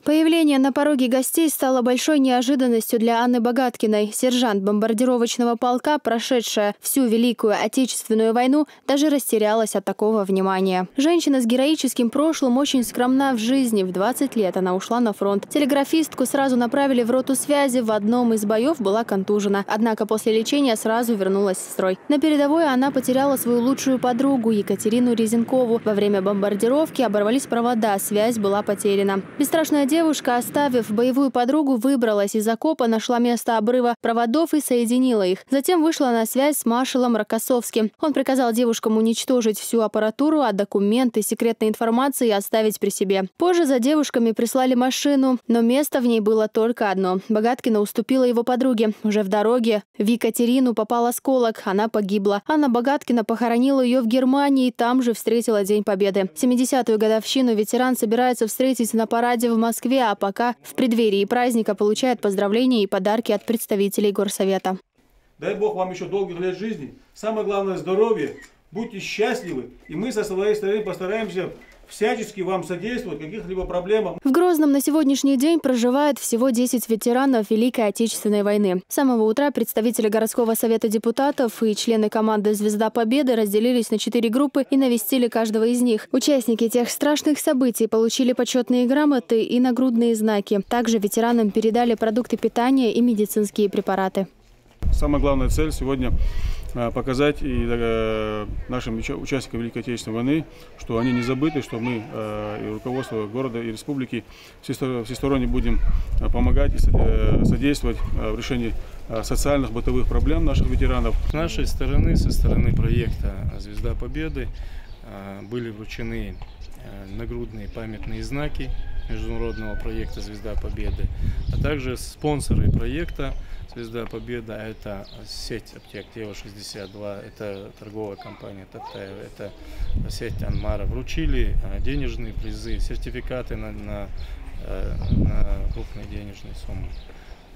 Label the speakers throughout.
Speaker 1: Появление на пороге гостей стало большой неожиданностью для Анны Богаткиной. Сержант бомбардировочного полка, прошедшая всю Великую Отечественную войну, даже растерялась от такого внимания. Женщина с героическим прошлым очень скромна в жизни. В 20 лет она ушла на фронт. Телеграфистку сразу направили в роту связи. В одном из боев была контужена. Однако после лечения сразу вернулась в строй. На передовой она потеряла свою лучшую подругу Екатерину Резенкову. Во время бомбардировки оборвались провода, связь была потеряна. Бесстрашная девушка, оставив боевую подругу, выбралась из окопа, нашла место обрыва проводов и соединила их. Затем вышла на связь с маршалом Рокоссовским. Он приказал девушкам уничтожить всю аппаратуру, а документы, секретной информации оставить при себе. Позже за девушками прислали машину, но место в ней было только одно. Богаткина уступила его подруге. Уже в дороге в Екатерину попал осколок. Она погибла. Анна Богаткина похоронила ее в Германии и там же встретила День Победы. 70-ю годовщину ветеран собирается встретить на параде в Москве, а пока в преддверии праздника получает поздравления и подарки от представителей Горсовета.
Speaker 2: Дай Бог вам еще долгих лет жизни. Самое главное – здоровье. Будьте счастливы. И мы со своей стороны постараемся всячески вам содействовать, каких-либо проблемам.
Speaker 1: В Грозном на сегодняшний день проживает всего 10 ветеранов Великой Отечественной войны. С самого утра представители городского совета депутатов и члены команды «Звезда Победы» разделились на 4 группы и навестили каждого из них. Участники тех страшных событий получили почетные грамоты и нагрудные знаки. Также ветеранам передали продукты питания и медицинские препараты.
Speaker 2: Самая главная цель сегодня показать и нашим участникам Великой Отечественной войны, что они не забыты, что мы и руководство города и республики всесторонне будем помогать и содействовать в решении социальных, бытовых проблем наших ветеранов.
Speaker 3: С нашей стороны, со стороны проекта «Звезда Победы» были вручены нагрудные памятные знаки международного проекта «Звезда Победы», а также спонсоры проекта «Звезда Победы» — это сеть аптек Тео-62, это торговая компания Татаева, это сеть Анмара. Вручили денежные призы, сертификаты на крупные денежные суммы,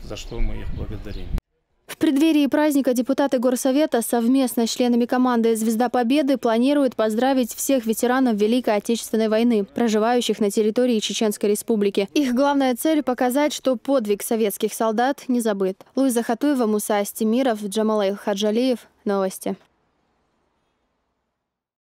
Speaker 3: за что мы их благодарим.
Speaker 1: В преддверии праздника депутаты Горсовета совместно с членами команды «Звезда Победы» планируют поздравить всех ветеранов Великой Отечественной войны, проживающих на территории Чеченской Республики. Их главная цель – показать, что подвиг советских солдат не забыт. Луиза Хатуева, Муса Астемиров, Джамалаил Хаджалиев. Новости.